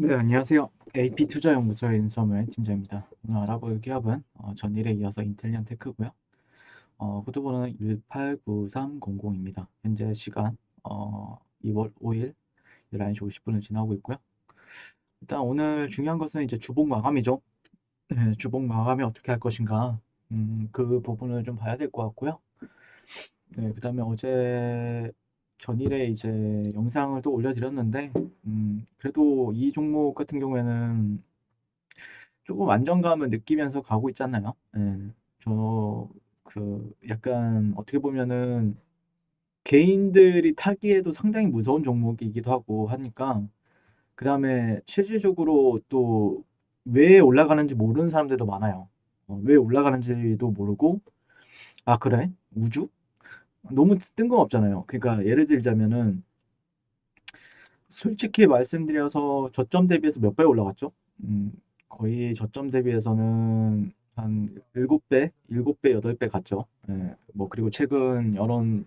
네, 안녕하세요. AP투자연구소의 윤서무의 팀장입니다. 오늘 알아볼 기업은 전일에 이어서 인텔리언 테크고요. 코드번호는 189300입니다. 현재 시간 2월 5일 11시 50분을 지나고 있고요. 일단 오늘 중요한 것은 이제 주봉 마감이죠. 네, 주봉 마감이 어떻게 할 것인가, 그 부분을 좀 봐야 될 것 같고요. 네, 그다음에 어제 전일에 이제 영상을 또 올려드렸는데, 그래도 이 종목 같은 경우에는 조금 안정감을 느끼면서 가고 있잖아요. 예. 저 약간 어떻게 보면은 개인들이 타기에도 상당히 무서운 종목이기도 하고 하니까, 그다음에 실질적으로 또 왜 올라가는지 모르는 사람들도 많아요. 왜 올라가는지도 모르고 '아 그래? 우주?' 너무 뜬금없잖아요. 그러니까 예를 들자면은 솔직히 말씀드려서 저점 대비해서 몇 배 올라갔죠? 거의 저점 대비해서는 한 7배, 7배, 8배 갔죠. 예. 뭐 그리고 최근 이런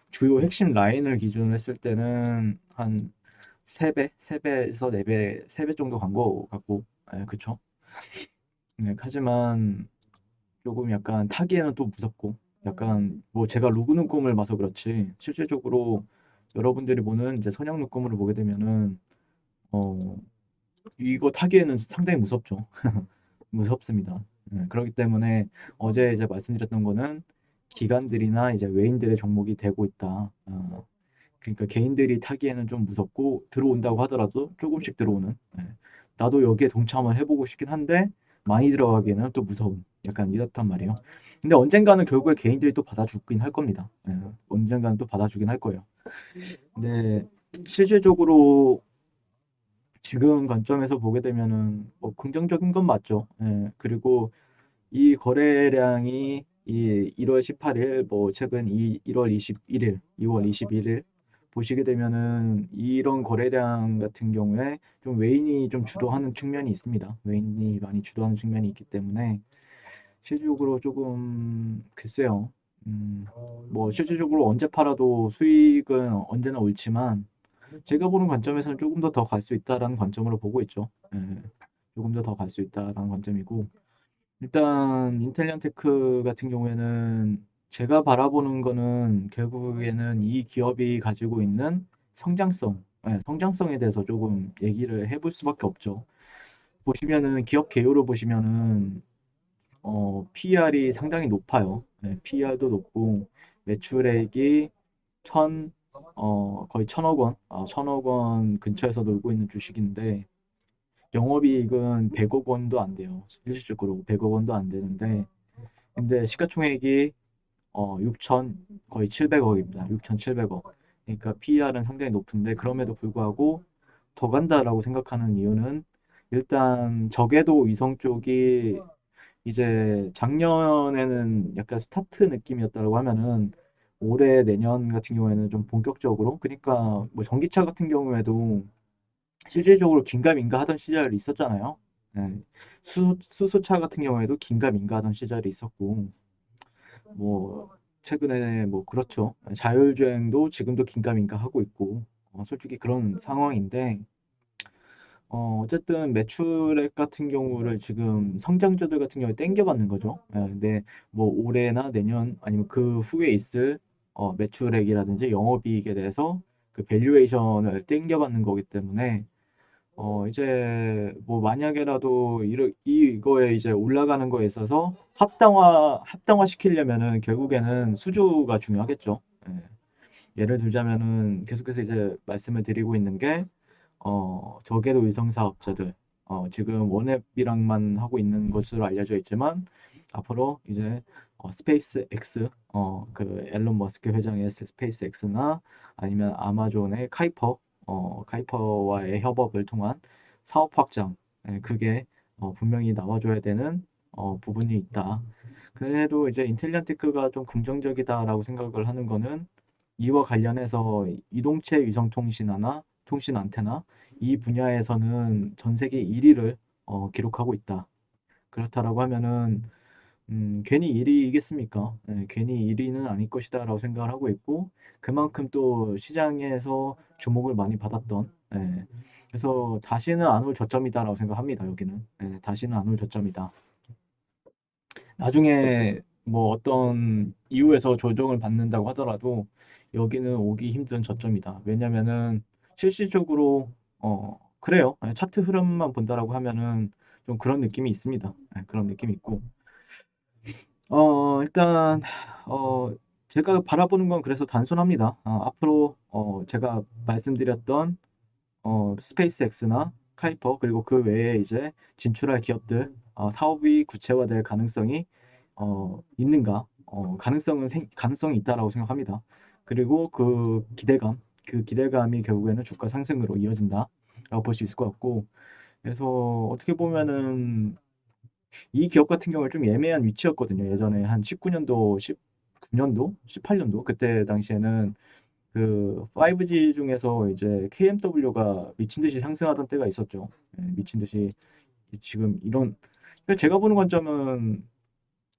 주요 핵심 라인을 기준으로 했을 때는 한 3배, 3배에서 4배, 3배 정도 간 거 같고, 예, 그쵸. 네, 하지만 조금 약간 타기에는 또 무섭고, 약간 뭐 제가 루그는 꿈을 봐서 그렇지 실질적으로 여러분들이 보는 이제 선형 눈금을 보게 되면은 어 이거 타기에는 상당히 무섭죠. 무섭습니다. 그렇기 때문에 어제 이제 말씀드렸던 거는 기관들이나 이제 외인들의 종목이 되고 있다. 그러니까 개인들이 타기에는 좀 무섭고 들어온다고 하더라도 조금씩 들어오는. 나도 여기에 동참을 해보고 싶긴 한데 많이 들어가기에는 또 무서운. 약간 이렇단 말이에요. 근데 언젠가는 결국에 개인들이 또 받아주긴 할 겁니다. 언젠가는 또 받아주긴 할 거예요. 근데 실질적으로 지금 관점에서 보게 되면은 뭐 긍정적인 건 맞죠. 예. 그리고 이 거래량이 이 1월 18일, 뭐 최근 1월 21일, 2월 21일 보시게 되면은 이런 거래량 같은 경우에 좀 외인이 좀 주도하는 측면이 있습니다. 외인이 많이 주도하는 측면이 있기 때문에 실질적으로 조금 글쎄요. 뭐 실질적으로 언제 팔아도 수익은 언제나 옳지만 제가 보는 관점에서는 조금 더 갈 수 있다라는 관점으로 보고 있죠. 예. 조금 더 갈 수 있다라는 관점이고, 일단 인텔리언 테크 같은 경우에는 제가 바라보는 거는 결국에는 이 기업이 가지고 있는 성장성, 예, 성장성에 대해서 조금 얘기를 해볼 수밖에 없죠. 보시면은 기업 개요를 보시면은 PER이 상당히 높아요. 네, PER도 높고 매출액이 천 거의 1,000억 원, 1,000억 원 근처에서 놀고 있는 주식인데 영업이익은 100억 원도 안 돼요. 실질적으로 100억 원도 안 되는데, 근데 시가총액이 6천 거의 700억입니다. 6,700억. 그러니까 PER은 상당히 높은데 그럼에도 불구하고 더 간다라고 생각하는 이유는 일단 저궤도 위성 쪽이 이제 작년에는 약간 스타트 느낌이었다고 하면은 올해 내년 같은 경우에는 좀 본격적으로, 그러니까 뭐 전기차 같은 경우에도 실질적으로 긴가민가 하던 시절이 있었잖아요. 네. 수소차 같은 경우에도 긴가민가 하던 시절이 있었고, 뭐 최근에 뭐 그렇죠. 자율주행도 지금도 긴가민가 하고 있고, 솔직히 그런 상황인데, 어쨌든 매출액 같은 경우를 지금 성장주들 같은 경우에 땡겨받는 거죠. 근데 뭐 올해나 내년 아니면 그 후에 있을 매출액이라든지 영업이익에 대해서 그 밸류에이션을 땡겨받는 거기 때문에 이제 뭐 만약에라도 이거에 이제 올라가는 거에 있어서 합당화 시키려면은 결국에는 수주가 중요하겠죠. 예. 예를 들자면은 계속해서 이제 말씀을 드리고 있는 게 저궤도 위성 사업자들, 지금 원앱이랑만 하고 있는 것으로 알려져 있지만 앞으로 이제 스페이스 X, 그 앨런 머스크 회장의 스페이스 X나 아니면 아마존의 카이퍼와의 협업을 통한 사업 확장, 그게 분명히 나와줘야 되는 부분이 있다. 그래도 이제 인텔리안테크가 좀 긍정적이다라고 생각을 하는 거는 이와 관련해서 이동체 위성 통신화나 통신 안테나 이 분야에서는 전 세계 1위를 기록하고 있다. 그렇다라고 하면은 괜히 1위이겠습니까? 예, 괜히 1위는 아닐 것이다라고 생각을 하고 있고 그만큼 또 시장에서 주목을 많이 받았던 예, 그래서 다시는 안 올 저점이다라고 생각합니다. 여기는 예, 다시는 안 올 저점이다. 나중에 뭐 어떤 이유에서 조정을 받는다고 하더라도 여기는 오기 힘든 저점이다. 왜냐면은 실질적으로 그래요. 예, 차트 흐름만 본다라고 하면은 좀 그런 느낌이 있습니다. 예, 그런 느낌이 있고 일단 어 제가 바라보는 건 그래서 단순합니다. 앞으로 제가 말씀드렸던 스페이스X나 카이퍼 그리고 그 외에 이제 진출할 기업들 사업이 구체화될 가능성이 있는가? 가능성이 있다라고 생각합니다. 그리고 그 기대감이 결국에는 주가 상승으로 이어진다라고 볼 수 있을 것 같고, 그래서 어떻게 보면은 이 기업 같은 경우는 좀 애매한 위치였거든요. 예전에 한 19년도, 19년도, 18년도 그때 당시에는 그 5G 중에서 이제 KMW가 미친 듯이 상승하던 때가 있었죠. 예, 미친 듯이 지금 이런 그러니까 제가 보는 관점은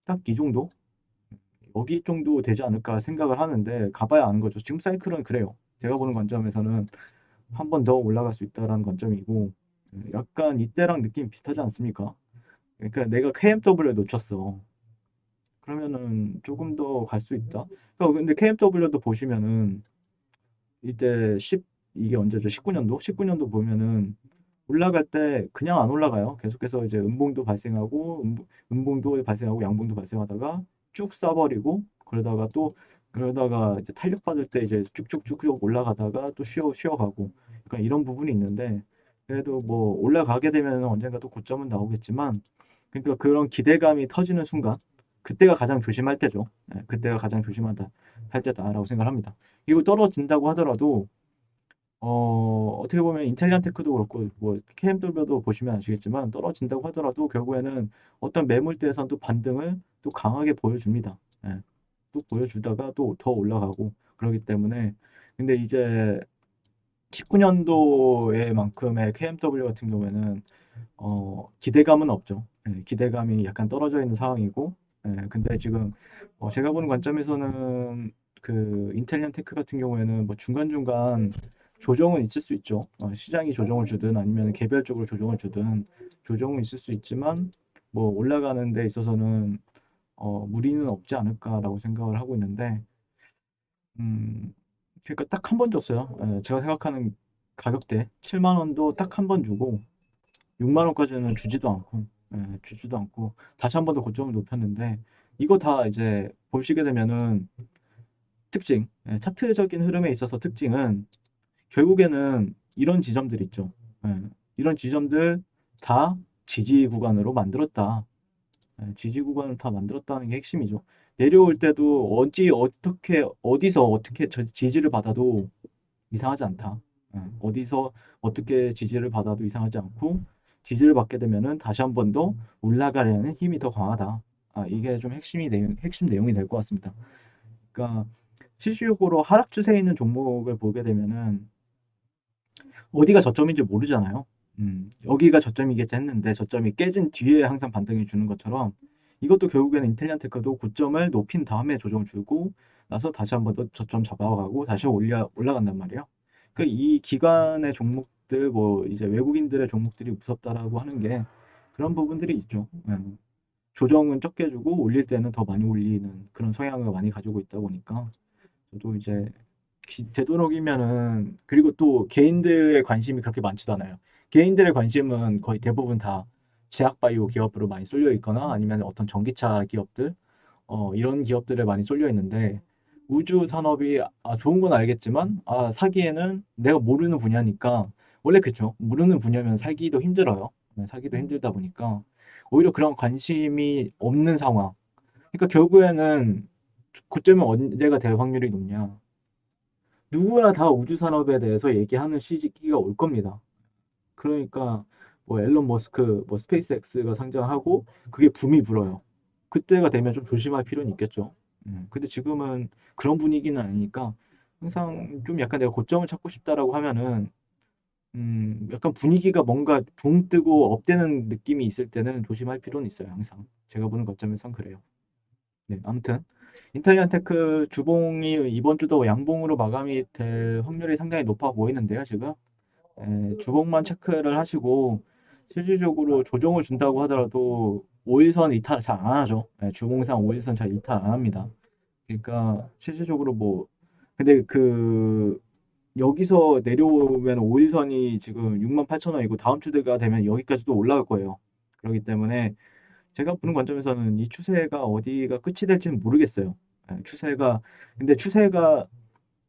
딱 이 정도? 여기 정도 되지 않을까 생각을 하는데 가봐야 아는 거죠. 지금 사이클은 그래요. 제가 보는 관점에서는 한 번 더 올라갈 수 있다라는 관점이고 약간 이때랑 느낌 비슷하지 않습니까? 그러니까 내가 KMW를 놓쳤어. 그러면은 조금 더 갈 수 있다. 그러니까 근데 KMW도 보시면은 이때 10 이게 언제죠? 19년도? 19년도 보면은 올라갈 때 그냥 안 올라가요. 계속해서 이제 음봉도 발생하고 음봉도 발생하고 양봉도 발생하다가 쭉 쏴버리고 그러다가 이제 탄력받을 때 이제 쭉쭉쭉쭉 올라가다가 또 쉬어가고 약간 이런 부분이 있는데 그래도 뭐 올라가게 되면 언젠가 또 고점은 나오겠지만 그러니까 그런 기대감이 터지는 순간 그때가 가장 조심할 때죠. 예, 그때가 가장 조심하다 할 때다라고 생각합니다. 이거 떨어진다고 하더라도 어떻게 보면 인텔리안테크도 그렇고 뭐 KMW도 보시면 아시겠지만 떨어진다고 하더라도 결국에는 어떤 매물대에선 또 반등을 또 강하게 보여줍니다. 예. 또 보여주다가 또 더 올라가고 그러기 때문에 근데 이제 19년도에 만큼의 KMW 같은 경우에는 기대감은 없죠. 예, 기대감이 약간 떨어져 있는 상황이고 근데 지금 제가 보는 관점에서는 그 인텔리안 테크 같은 경우에는 뭐 중간중간 조정은 있을 수 있죠. 시장이 조정을 주든 아니면 개별적으로 조정을 주든 조정은 있을 수 있지만 뭐 올라가는 데 있어서는 무리는 없지 않을까라고 생각을 하고 있는데 음, 그러니까 딱 한 번 줬어요. 예, 제가 생각하는 가격대 7만 원도 딱 한 번 주고 6만 원까지는 주지도 않고 다시 한 번 더 고점을 높였는데 이거 다 이제 보시게 되면은 특징, 차트적인 흐름에 있어서 특징은 결국에는 이런 지점들 있죠. 이런 지점들 다 지지 구간으로 만들었다. 지지 구간을 다 만들었다는 게 핵심이죠. 내려올 때도 어디서 어떻게 지지를 받아도 이상하지 않다. 어디서 어떻게 지지를 받아도 이상하지 않고 지지를 받게 되면은 다시 한 번 더 올라가려는 힘이 더 강하다. 이게 좀 핵심 내용이 될 것 같습니다. 그러니까 실질적으로 하락 추세에 있는 종목을 보게 되면은 어디가 저점인지 모르잖아요. 여기가 저점이겠지 했는데 저점이 깨진 뒤에 항상 반등이 주는 것처럼 이것도 결국에는 인텔리안테크도 고점을 높인 다음에 조정 주고 나서 다시 한 번 더 저점 잡아가고 다시 올라간단 말이에요. 그 이 기관의 종목들 뭐 이제 외국인들의 종목들이 무섭다라고 하는 게 그런 부분들이 있죠. 조정은 적게 주고 올릴 때는 더 많이 올리는 그런 성향을 많이 가지고 있다 보니까 저도 이제 되도록이면은 그리고 또 개인들의 관심이 그렇게 많지도 않아요. 개인들의 관심은 거의 대부분 다 제약바이오 기업으로 많이 쏠려 있거나 아니면 어떤 전기차 기업들 이런 기업들에 많이 쏠려 있는데 우주 산업이 좋은 건 알겠지만 사기에는 내가 모르는 분야니까 원래 그쵸 모르는 분야면 살기도 힘들어요. 살기도 힘들다 보니까 오히려 그런 관심이 없는 상황. 그러니까 결국에는 그때면 언제가 될 확률이 높냐? 누구나 다 우주 산업에 대해서 얘기하는 시기가 올 겁니다. 그러니까 뭐 앨런 머스크, 뭐 스페이스X가 상장하고 그게 붐이 불어요. 그때가 되면 좀 조심할 필요는 있겠죠. 근데 지금은 그런 분위기는 아니니까 항상 좀 약간 내가 고점을 찾고 싶다라고 하면은 약간 분위기가 뭔가 붕 뜨고 업되는 느낌이 있을 때는 조심할 필요는 있어요. 항상 제가 보는 관점에선 그래요. 네, 아무튼 인텔리안테크 주봉이 이번 주도 양봉으로 마감이 될 확률이 상당히 높아 보이는데요, 지금. 주봉만 체크를 하시고 실질적으로 조정을 준다고 하더라도 5일선 이탈 잘 안 하죠. 주봉상 5일선 잘 이탈 안 합니다. 그러니까 실질적으로 뭐 근데 여기서 내려오면 5일선이 지금 68,000원이고 다음 주가 되면 여기까지도 올라갈 거예요. 그렇기 때문에 제가 보는 관점에서는 이 추세가 어디가 끝이 될지는 모르겠어요. 근데 추세가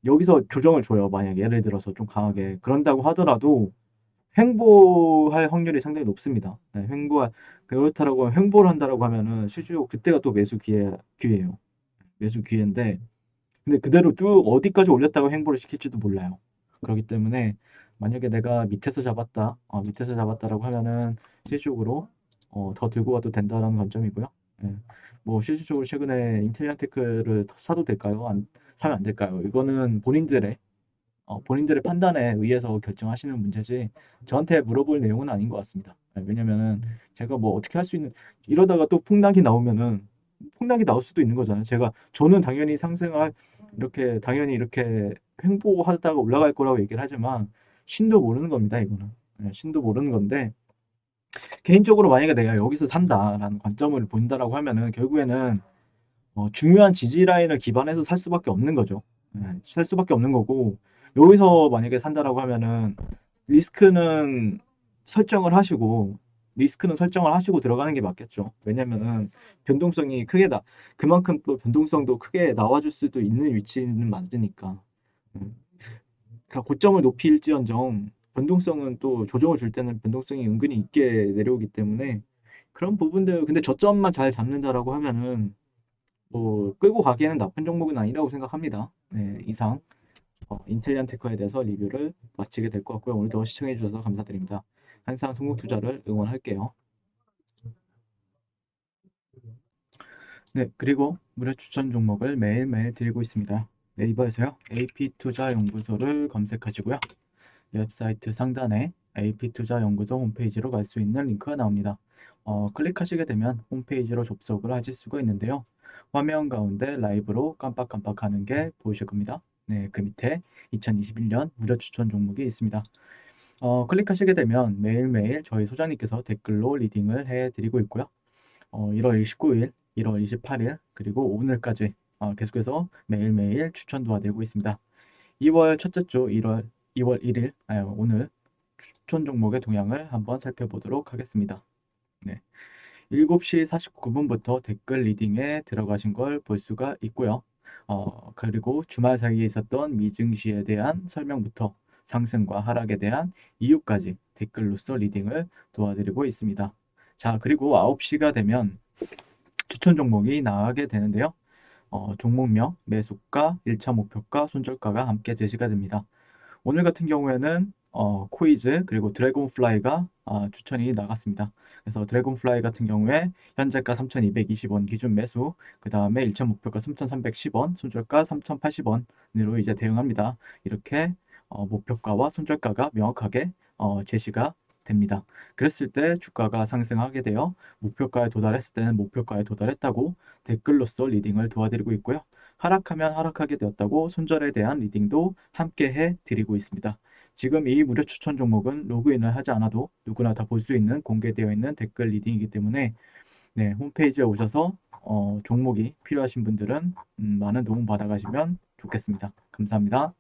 여기서 조정을 줘요. 만약 예를 들어서 좀 강하게. 그런다고 하더라도 횡보할 확률이 상당히 높습니다. 그렇다라고 횡보를 한다라고 하면은 실제로 그때가 또 기회예요. 매수 기회인데 근데 그대로 쭉 어디까지 올렸다가 횡보를 시킬지도 몰라요. 그렇기 때문에 만약에 내가 밑에서 잡았다라고 하면은 실질적으로 더 들고 가도 된다라는 관점이고요. 예. 뭐 실질적으로 최근에 인텔리안테크를 사도 될까요? 사면 안 될까요? 이거는 본인들의 판단에 의해서 결정하시는 문제지 저한테 물어볼 내용은 아닌 것 같습니다. 왜냐면은 제가 뭐 어떻게 할 수 있는 이러다가 또 폭락이 나올 수도 있는 거잖아요. 저는 당연히 이렇게 횡보하다가 올라갈 거라고 얘기를 하지만 신도 모르는 겁니다. 이거는 신도 모르는 건데 개인적으로 만약에 내가 여기서 산다라는 관점을 본다라고 하면은 결국에는 중요한 지지 라인을 기반해서 살 수밖에 없는 거죠. 살 수밖에 없는 거고 여기서 만약에 산다라고 하면은 리스크는 설정을 하시고 들어가는 게 맞겠죠. 왜냐면은 변동성이 크게 나 그만큼 또 변동성도 크게 나와줄 수도 있는 위치는 맞으니까. 음. 그러니까 고점을 높일지언정 변동성은 또 조정을 줄 때는 변동성이 은근히 있게 내려오기 때문에 그런 부분들 근데 저점만 잘 잡는다라고 하면은 뭐 끌고 가기에는 나쁜 종목은 아니라고 생각합니다. 네, 이상 인텔리안테크에 대해서 리뷰를 마치게 될 것 같고요. 오늘도 시청해 주셔서 감사드립니다. 항상 성공 투자를 응원할게요. 네, 그리고 무료 추천 종목을 매일매일 드리고 있습니다. 네이버에서요. AP투자연구소를 검색하시고요. 웹사이트 상단에 AP투자연구소 홈페이지로 갈 수 있는 링크가 나옵니다. 클릭하시게 되면 홈페이지로 접속을 하실 수가 있는데요. 화면 가운데 라이브로 깜빡깜빡하는 게 보이실 겁니다. 네, 그 밑에 2021년 무료 추천 종목이 있습니다. 클릭하시게 되면 매일매일 저희 소장님께서 댓글로 리딩을 해드리고 있고요. 1월 29일, 1월 28일, 그리고 오늘까지 계속해서 매일매일 추천 도와드리고 있습니다. 2월 첫째 주 2월 1일, 오늘 추천 종목의 동향을 한번 살펴보도록 하겠습니다. 네. 7시 49분부터 댓글 리딩에 들어가신 걸 볼 수가 있고요. 그리고 주말 사이에 있었던 미증시에 대한 설명부터 상승과 하락에 대한 이유까지 댓글로서 리딩을 도와드리고 있습니다. 자, 그리고 9시가 되면 추천 종목이 나가게 되는데요. 종목명, 매수가, 1차 목표가, 손절가가 함께 제시가 됩니다. 오늘 같은 경우에는 코이즈 그리고 드래곤플라이가 추천이 나갔습니다. 그래서 드래곤플라이 같은 경우에 현재가 3,220원 기준 매수, 그 다음에 1차 목표가 3,310원, 손절가 3,080원으로 이제 대응합니다. 이렇게 목표가와 손절가가 명확하게 제시가 됩니다. 그랬을 때 주가가 상승하게 되어 목표가에 도달했을 때는 목표가에 도달했다고 댓글로서 리딩을 도와드리고 있고요. 하락하면 하락하게 되었다고 손절에 대한 리딩도 함께 해드리고 있습니다. 지금 이 무료 추천 종목은 로그인을 하지 않아도 누구나 다 볼 수 있는 공개되어 있는 댓글 리딩이기 때문에 네, 홈페이지에 오셔서 종목이 필요하신 분들은 많은 도움 받아가시면 좋겠습니다. 감사합니다.